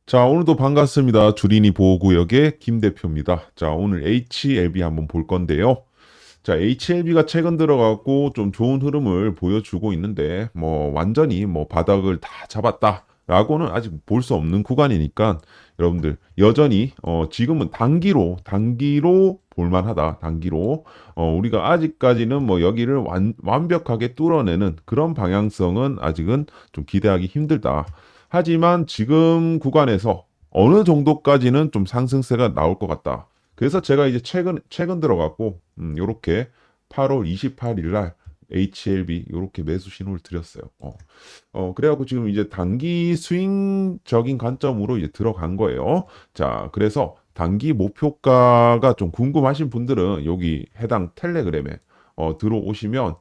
자, 오늘도 반갑습니다. 주린이 보호구역의 김 대표입니다. 자, 오늘 HLB 한번 볼 건데요. 자, HLB가 최근 들어가고 좀 좋은 흐름을 보여주고 있는데, 완전히 바닥을 다 잡았다라고는 아직 볼 수 없는 구간이니까, 여러분들, 여전히, 지금은 단기로 볼만하다. 단기로. 우리가 아직까지는 여기를 완벽하게 뚫어내는 그런 방향성은 아직은 좀 기대하기 힘들다. 하지만 지금 구간에서 어느 정도까지는 좀 상승세가 나올 것 같다. 그래서 제가 이제 최근 들어갔고, 요렇게 8월 28일 날 HLB 요렇게 매수 신호를 드렸어요. 그래갖고 지금 이제 단기 스윙적인 관점으로 이제 들어간 거예요. 자, 그래서 단기 목표가가 좀 궁금하신 분들은 여기 해당 텔레그램에 들어오시면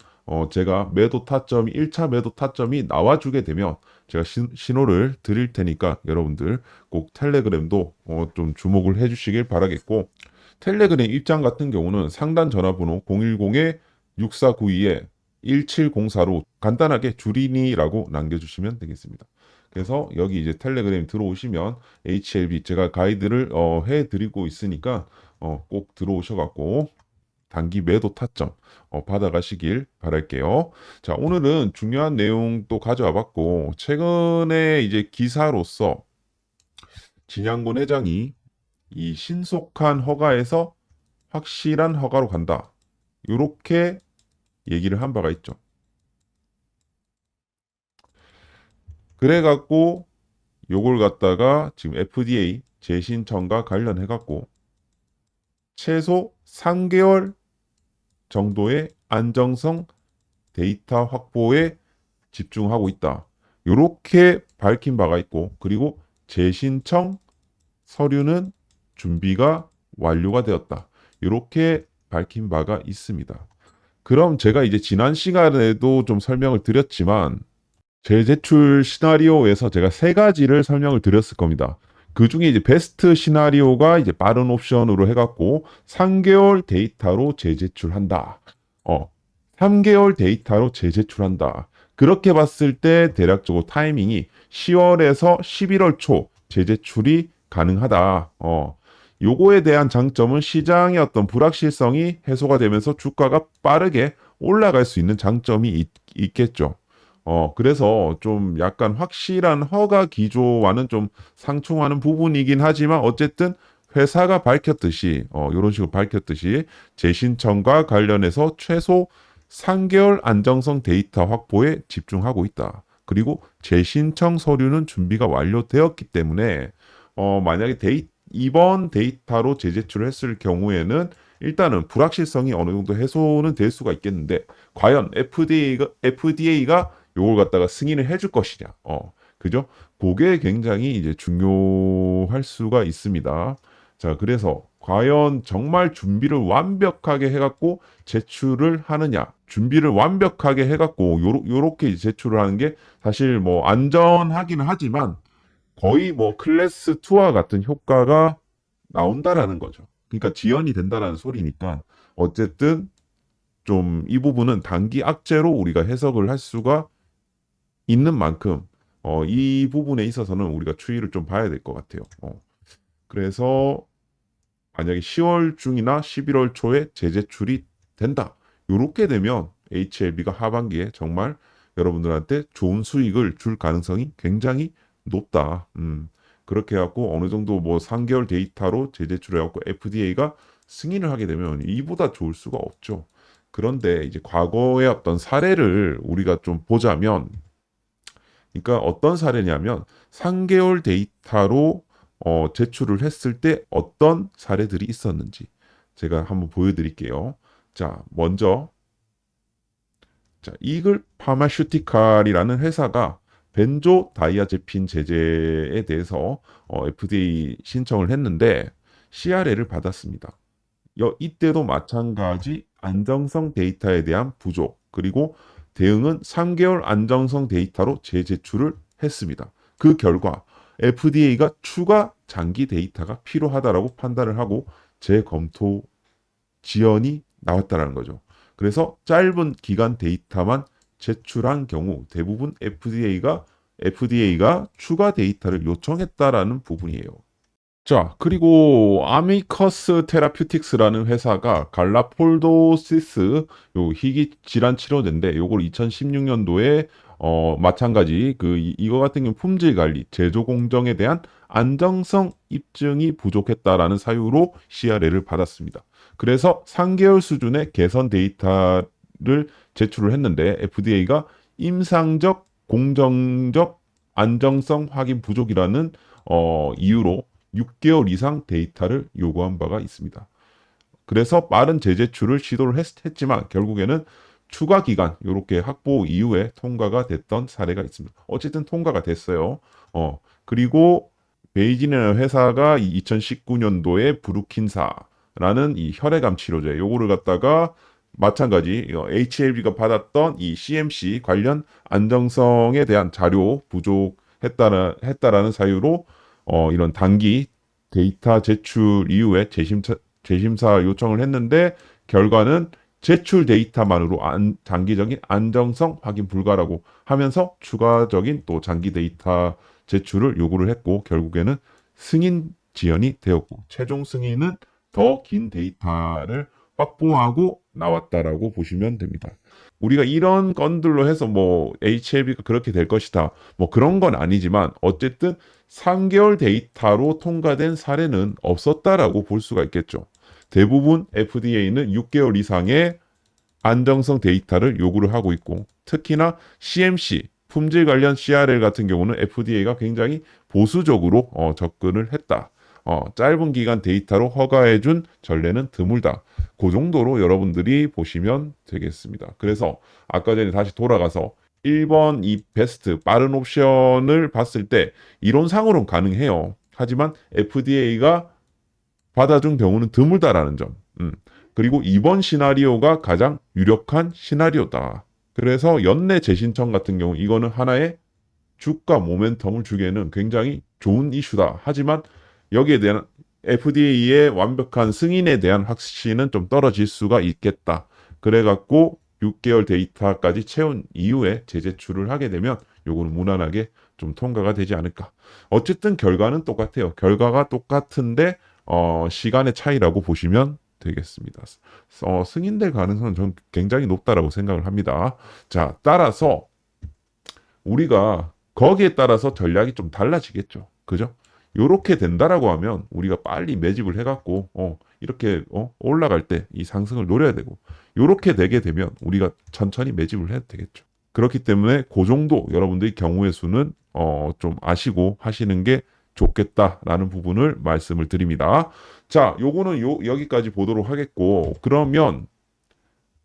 제가 매도 타점이 1차 매도 타점이 나와주게 되면 제가 신호를 드릴 테니까 여러분들 꼭 텔레그램도 좀 주목을 해주시길 바라겠고, 텔레그램 입장 같은 경우는 상단 전화번호 010-6492-1704로 간단하게 주린이라고 남겨주시면 되겠습니다. 그래서 여기 이제 텔레그램 들어오시면 HLB 제가 가이드를 해드리고 있으니까 꼭 들어오셔갖고 단기 매도 타점 받아가시길 바랄게요. 자, 오늘은 중요한 내용 또 가져와 봤고, 최근에 이제 기사로서 진양곤 회장이 이 신속한 허가에서 확실한 허가로 간다. 이렇게 얘기를 한 바가 있죠. 그래갖고 요걸 갖다가 지금 FDA 재신청과 관련해갖고 최소 3개월 정도의 안정성 데이터 확보에 집중하고 있다. 이렇게 밝힌 바가 있고, 그리고 재신청 서류는 준비가 완료가 되었다. 이렇게 밝힌 바가 있습니다. 그럼 제가 이제 지난 시간에도 좀 설명을 드렸지만, 재제출 시나리오에서 제가 세 가지를 설명을 드렸을 겁니다. 그 중에 이제 베스트 시나리오가 이제 빠른 옵션으로 해갖고 3개월 데이터로 재제출한다. 3개월 데이터로 재제출한다. 그렇게 봤을 때 대략적으로 타이밍이 10월에서 11월 초 재제출이 가능하다. 요거에 대한 장점은 시장의 어떤 불확실성이 해소가 되면서 주가가 빠르게 올라갈 수 있는 장점이 있겠죠. 그래서 좀 약간 확실한 허가 기조와는 좀 상충하는 부분이긴 하지만 어쨌든 회사가 밝혔듯이, 이런 식으로 밝혔듯이 재신청과 관련해서 최소 3개월 안정성 데이터 확보에 집중하고 있다. 그리고 재신청 서류는 준비가 완료되었기 때문에, 만약에 이번 데이터로 재제출을 했을 경우에는 일단은 불확실성이 어느 정도 해소는 될 수가 있겠는데, 과연 FDA가 요걸 갖다가 승인을 해줄 것이냐. 그죠? 그게 굉장히 이제 중요할 수가 있습니다. 자, 그래서 과연 정말 준비를 완벽하게 해갖고 제출을 하느냐. 준비를 완벽하게 해갖고 요렇게 제출을 하는 게 사실 안전하기는 하지만 거의 클래스 2와 같은 효과가 나온다라는 거죠. 그러니까 지연이 된다라는 소리니까 어쨌든 좀 이 부분은 단기 악재로 우리가 해석을 할 수가 있는 만큼 이 부분에 있어서는 우리가 추이를 좀 봐야 될 것 같아요. 그래서 만약에 10월 중이나 11월 초에 재제출이 된다. 이렇게 되면 HLB가 하반기에 정말 여러분들한테 좋은 수익을 줄 가능성이 굉장히 높다. 그렇게 해갖고 어느 정도 3개월 데이터로 재제출해갖고 FDA가 승인을 하게 되면 이보다 좋을 수가 없죠. 그런데 이제 과거의 어떤 사례를 우리가 좀 보자면, 그러니까 어떤 사례냐면 3개월 데이터로 제출을 했을 때 어떤 사례들이 있었는지 제가 한번 보여드릴게요. 자, 먼저 이글 파마슈티칼이라는 회사가 벤조다이아제핀 제제에 대해서 FDA 신청을 했는데 CRL을 받았습니다. 이때도 마찬가지 안정성 데이터에 대한 부족, 그리고 대응은 3개월 안정성 데이터로 재제출을 했습니다. 그 결과 FDA가 추가 장기 데이터가 필요하다라고 판단을 하고 재검토 지연이 나왔다라는 거죠. 그래서 짧은 기간 데이터만 제출한 경우 대부분 FDA가 FDA가 추가 데이터를 요청했다라는 부분이에요. 자, 그리고 아미커스 테라퓨틱스라는 회사가 갈라폴도시스 요 희귀 질환 치료제인데 요걸 2016년도에 마찬가지 이거 같은 경우 품질 관리, 제조 공정에 대한 안정성 입증이 부족했다라는 사유로 CRL을 받았습니다. 그래서 3개월 수준의 개선 데이터를 제출을 했는데 FDA가 임상적, 공정적 안정성 확인 부족이라는 이유로 6개월 이상 데이터를 요구한 바가 있습니다. 그래서 빠른 재제출을 시도를 했지만 결국에는 추가 기간 이렇게 확보 이후에 통과가 됐던 사례가 있습니다. 어쨌든 통과가 됐어요. 그리고 베이진이라는 회사가 2019년도에 브루킨사라는 이 혈액암 치료제 요거를 갖다가 마찬가지 HLB가 받았던 이 CMC 관련 안정성에 대한 자료 부족했다라는 사유로 이런 단기 데이터 제출 이후에 재심사 요청을 했는데 결과는 제출 데이터만으로 단기적인 안정성 확인 불가라고 하면서 추가적인 또 장기 데이터 제출을 요구를 했고 결국에는 승인 지연이 되었고 최종 승인은 더 긴 데이터를 확보하고 나왔다라고 보시면 됩니다. 우리가 이런 건들로 해서 뭐 HLB가 그렇게 될 것이다. 뭐 그런 건 아니지만 어쨌든 3개월 데이터로 통과된 사례는 없었다라고 볼 수가 있겠죠. 대부분 FDA는 6개월 이상의 안정성 데이터를 요구를 하고 있고 특히나 CMC, 품질 관련 CRL 같은 경우는 FDA가 굉장히 보수적으로 접근을 했다. 짧은 기간 데이터로 허가해준 전례는 드물다. 그 정도로 여러분들이 보시면 되겠습니다. 그래서 아까 전에 다시 돌아가서 1번 이 베스트 빠른 옵션을 봤을 때 이론상으로는 가능해요. 하지만 FDA가 받아준 경우는 드물다라는 점. 그리고 이번 시나리오가 가장 유력한 시나리오다. 그래서 연내 재신청 같은 경우 이거는 하나의 주가 모멘텀을 주기에는 굉장히 좋은 이슈다. 하지만 여기에 대한 FDA의 완벽한 승인에 대한 확신은 좀 떨어질 수가 있겠다. 그래갖고 6개월 데이터까지 채운 이후에 재제출을 하게 되면 요거는 무난하게 좀 통과가 되지 않을까. 어쨌든 결과는 똑같아요. 결과가 똑같은데 시간의 차이라고 보시면 되겠습니다. 승인될 가능성은 전 굉장히 높다라고 생각을 합니다. 자, 따라서 우리가 거기에 따라서 전략이 좀 달라지겠죠. 그죠? 요렇게 된다라고 하면 우리가 빨리 매집을 해갖고 이렇게 올라갈 때 이 상승을 노려야 되고 요렇게 되게 되면 우리가 천천히 매집을 해도 되겠죠. 그렇기 때문에 그 정도 여러분들의 경우의 수는 좀 아시고 하시는 게 좋겠다라는 부분을 말씀을 드립니다. 자, 요거는 여기까지 보도록 하겠고 그러면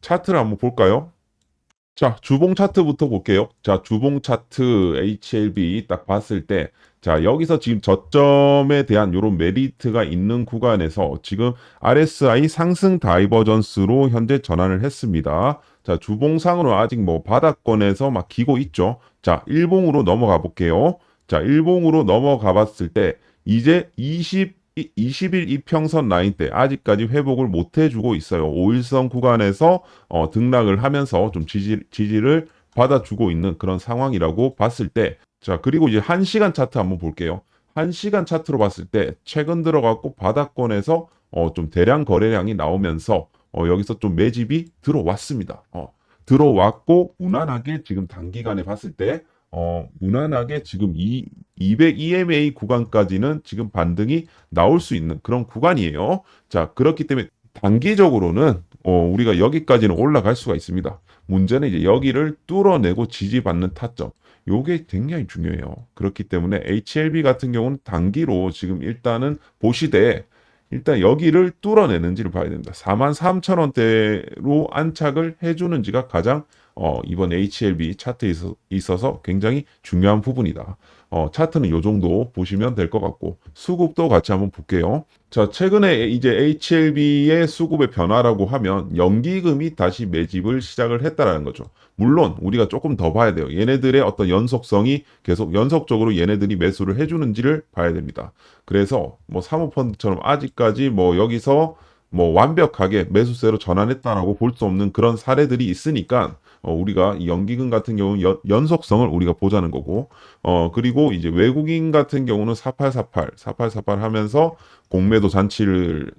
차트를 한번 볼까요? 자, 주봉 차트부터 볼게요. 자, 주봉 차트 HLB 딱 봤을 때, 자, 여기서 지금 저점에 대한 이런 메리트가 있는 구간에서 지금 RSI 상승 다이버전스로 현재 전환을 했습니다. 자, 주봉상으로 아직 뭐 바닥권에서 막 기고 있죠. 자, 일봉으로 넘어가 볼게요. 자, 일봉으로 넘어가 봤을 때, 이제 20일 이평선 라인 때 아직까지 회복을 못 해주고 있어요. 5일선 구간에서 등락을 하면서 좀 지지를 받아주고 있는 그런 상황이라고 봤을 때, 자, 그리고 이제 1시간 차트 한번 볼게요. 1시간 차트로 봤을 때 최근 들어갔고 바닥권에서 좀 대량 거래량이 나오면서 여기서 좀 매집이 들어왔습니다. 들어왔고 무난하게 지금 단기간에 봤을 때 무난하게 지금 200 EMA 구간까지는 지금 반등이 나올 수 있는 그런 구간이에요. 자, 그렇기 때문에 단기적으로는 우리가 여기까지는 올라갈 수가 있습니다. 문제는 이제 여기를 뚫어내고 지지받는 타점. 요게 굉장히 중요해요. 그렇기 때문에 HLB 같은 경우는 단기로 지금 일단은 보시되 일단 여기를 뚫어내는지를 봐야 됩니다. 43,000원대로 안착을 해주는지가 가장 이번 HLB 차트에 있어서 굉장히 중요한 부분이다. 차트는 요 정도 보시면 될 것 같고 수급도 같이 한번 볼게요. 자, 최근에 이제 HLB의 수급의 변화라고 하면 연기금이 다시 매집을 시작을 했다라는 거죠. 물론 우리가 조금 더 봐야 돼요. 얘네들의 어떤 연속성이 계속 연속적으로 얘네들이 매수를 해주는지를 봐야 됩니다. 그래서 뭐 사모펀드처럼 아직까지 뭐 여기서 뭐 완벽하게 매수세로 전환했다라고 볼 수 없는 그런 사례들이 있으니까 우리가 이 연기금 같은 경우는 연속성을 우리가 보자는 거고, 그리고 이제 외국인 같은 경우는 4848 하면서 공매도 잔치를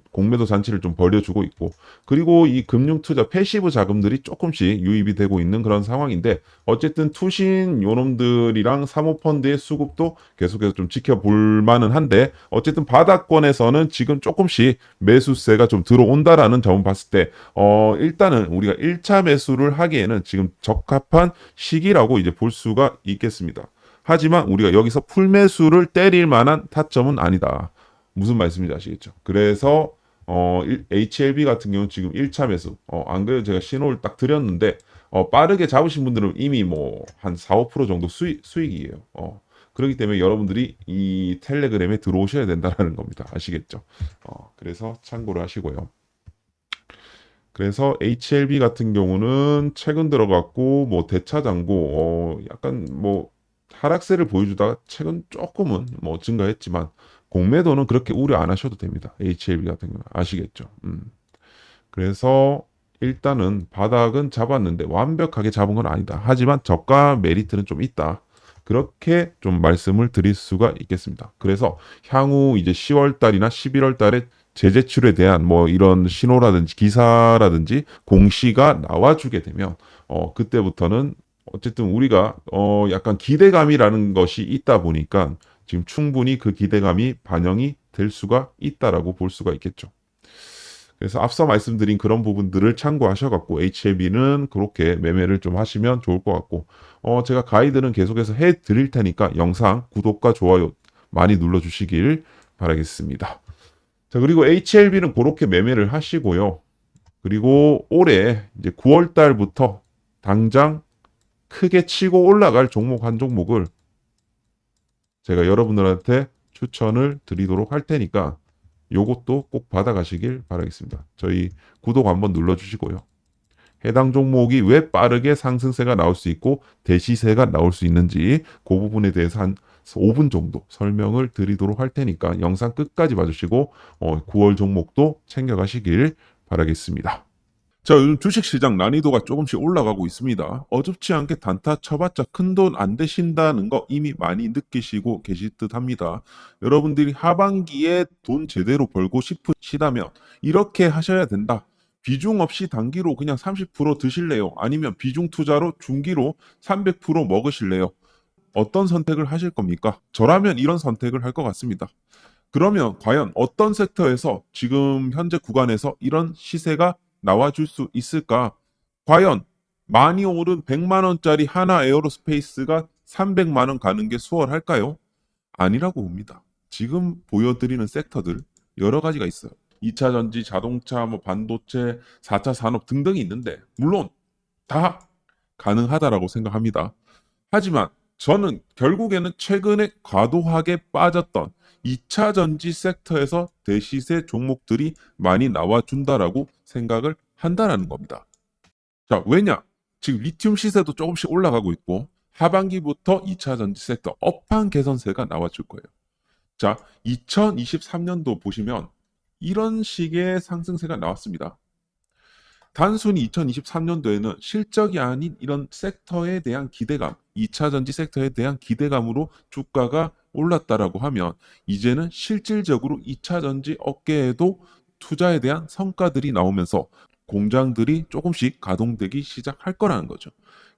좀 벌여주고 있고, 그리고 이 금융투자 패시브 자금들이 조금씩 유입이 되고 있는 그런 상황인데, 어쨌든 투신 요놈들이랑 사모펀드의 수급도 계속해서 좀 지켜볼 만은 한데, 어쨌든 바닥권에서는 지금 조금씩 매수세가 좀 들어온다라는 점을 봤을 때, 일단은 우리가 1차 매수를 하기에는 지금 적합한 시기라고 이제 볼 수가 있겠습니다. 하지만 우리가 여기서 풀매수를 때릴 만한 타점은 아니다. 무슨 말씀인지 아시겠죠? 그래서 HLB 같은 경우는 지금 1차 매수. 안 그래도 제가 신호를 딱 드렸는데 빠르게 잡으신 분들은 이미 뭐 한 4, 5% 정도 수익이에요. 그렇기 때문에 여러분들이 이 텔레그램에 들어오셔야 된다는 겁니다. 아시겠죠? 그래서 참고를 하시고요. 그래서 HLB 같은 경우는 최근 들어갔고 뭐 대차장고 약간 뭐 하락세를 보여주다가 최근 조금은 뭐 증가했지만 공매도는 그렇게 우려 안 하셔도 됩니다. HLB 같은 경우 아시겠죠? 그래서 일단은 바닥은 잡았는데 완벽하게 잡은 건 아니다. 하지만 저가 메리트는 좀 있다. 그렇게 좀 말씀을 드릴 수가 있겠습니다. 그래서 향후 이제 10월 달이나 11월 달에 재제출에 대한 뭐 이런 신호라든지 기사라든지 공시가 나와주게 되면 그때부터는 어쨌든 우리가 약간 기대감이라는 것이 있다 보니까 지금 충분히 그 기대감이 반영이 될 수가 있다라고 볼 수가 있겠죠. 그래서 앞서 말씀드린 그런 부분들을 참고하셔갖고 HLB는 그렇게 매매를 좀 하시면 좋을 것 같고 제가 가이드는 계속해서 해 드릴 테니까 영상 구독과 좋아요 많이 눌러주시길 바라겠습니다. 자, 그리고 HLB는 그렇게 매매를 하시고요. 그리고 올해 이제 9월 달부터 당장 크게 치고 올라갈 종목 한 종목을 제가 여러분들한테 추천을 드리도록 할 테니까 요것도 꼭 받아가시길 바라겠습니다. 저희 구독 한번 눌러주시고요. 해당 종목이 왜 빠르게 상승세가 나올 수 있고 대시세가 나올 수 있는지 그 부분에 대해서 한 5분 정도 설명을 드리도록 할 테니까 영상 끝까지 봐주시고 9월 종목도 챙겨가시길 바라겠습니다. 자, 요즘 주식시장 난이도가 조금씩 올라가고 있습니다. 어줍지 않게 단타 쳐봤자 큰돈 안 되신다는 거 이미 많이 느끼시고 계실 듯 합니다. 여러분들이 하반기에 돈 제대로 벌고 싶으시다면 이렇게 하셔야 된다. 비중 없이 단기로 그냥 30% 드실래요? 아니면 비중 투자로 중기로 300% 먹으실래요? 어떤 선택을 하실 겁니까? 저라면 이런 선택을 할 것 같습니다. 그러면 과연 어떤 섹터에서 지금 현재 구간에서 이런 시세가 나와줄 수 있을까? 과연 많이 오른 100만 원짜리 하나 에어로스페이스가 300만 원 가는 게 수월할까요? 아니라고 봅니다. 지금 보여드리는 섹터들 여러 가지가 있어요. 2차 전지, 자동차, 뭐 반도체, 4차 산업 등등이 있는데 물론 다 가능하다라고 생각합니다. 하지만 저는 결국에는 최근에 과도하게 빠졌던 2차 전지 섹터에서 대시세 종목들이 많이 나와준다라고 생각을 한다라는 겁니다. 자, 왜냐? 지금 리튬 시세도 조금씩 올라가고 있고 하반기부터 2차 전지 섹터 업황 개선세가 나와줄 거예요. 자, 2023년도 보시면 이런 식의 상승세가 나왔습니다. 단순히 2023년도에는 실적이 아닌 이런 섹터에 대한 기대감, 2차 전지 섹터에 대한 기대감으로 주가가 올랐다라고 하면 이제는 실질적으로 2차 전지 업계에도 투자에 대한 성과들이 나오면서 공장들이 조금씩 가동되기 시작할 거라는 거죠.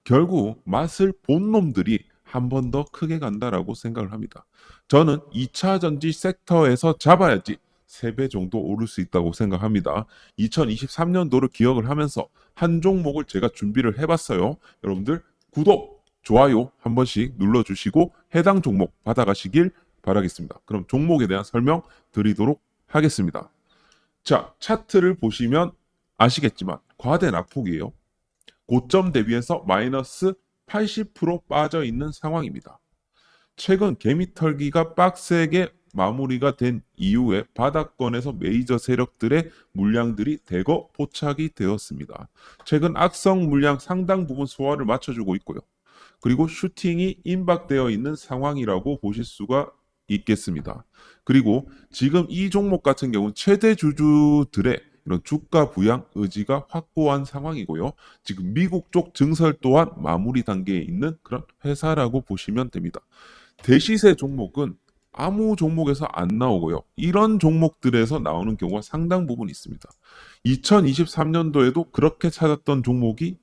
결국 맛을 본 놈들이 한 번 더 크게 간다라고 생각을 합니다. 저는 2차 전지 섹터에서 잡아야지 3배 정도 오를 수 있다고 생각합니다. 2023년도를 기억을 하면서 한 종목을 제가 준비를 해봤어요. 여러분들 구독, 좋아요 한 번씩 눌러주시고 해당 종목 받아가시길 바라겠습니다. 그럼 종목에 대한 설명 드리도록 하겠습니다. 자, 차트를 보시면 아시겠지만 과대 낙폭이에요. 고점 대비해서 마이너스 80% 빠져 있는 상황입니다. 최근 개미털기가 빡세게 마무리가 된 이후에 바닥권에서 메이저 세력들의 물량들이 대거 포착이 되었습니다. 최근 악성 물량 상당 부분 소화를 맞춰주고 있고요. 그리고 슈팅이 임박되어 있는 상황이라고 보실 수가 있겠습니다. 그리고 지금 이 종목 같은 경우는 최대 주주들의 그런 주가 부양 의지가 확고한 상황이고요. 지금 미국 쪽 증설 또한 마무리 단계에 있는 그런 회사라고 보시면 됩니다. 대시세 종목은 아무 종목에서 안 나오고요. 이런 종목들에서 나오는 경우가 상당 부분 있습니다. 2023년도에도 그렇게 찾았던 종목이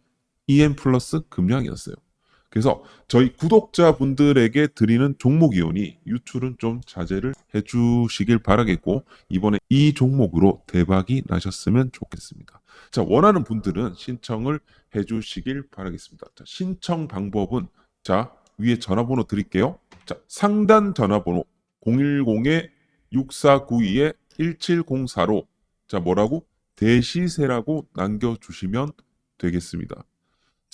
EM 플러스 금양이었어요. 그래서 저희 구독자분들에게 드리는 종목이오니 유출은 좀 자제를 해주시길 바라겠고, 이번에 이 종목으로 대박이 나셨으면 좋겠습니다. 자, 원하는 분들은 신청을 해주시길 바라겠습니다. 자, 신청 방법은 자, 위에 전화번호 드릴게요. 자, 상단 전화번호 010-6492-1704로 자, 뭐라고? 대시세라고 남겨주시면 되겠습니다.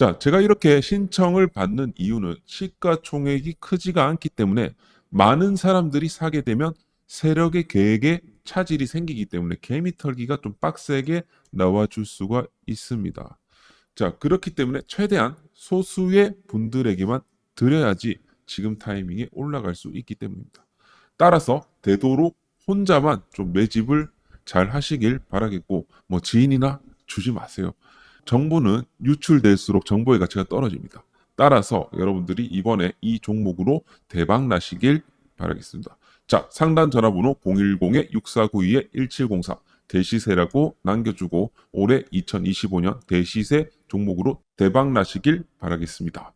자, 제가 이렇게 신청을 받는 이유는 시가총액이 크지가 않기 때문에 많은 사람들이 사게 되면 세력의 계획에 차질이 생기기 때문에 개미 털기가 좀 빡세게 나와줄 수가 있습니다. 자, 그렇기 때문에 최대한 소수의 분들에게만 드려야지 지금 타이밍에 올라갈 수 있기 때문입니다. 따라서 되도록 혼자만 좀 매집을 잘 하시길 바라겠고, 뭐 지인이나 주지 마세요. 정보는 유출될수록 정보의 가치가 떨어집니다. 따라서 여러분들이 이번에 이 종목으로 대박 나시길 바라겠습니다. 자, 상단 전화번호 010-6492-1704 대시세라고 남겨주고 올해 2025년 대시세 종목으로 대박 나시길 바라겠습니다.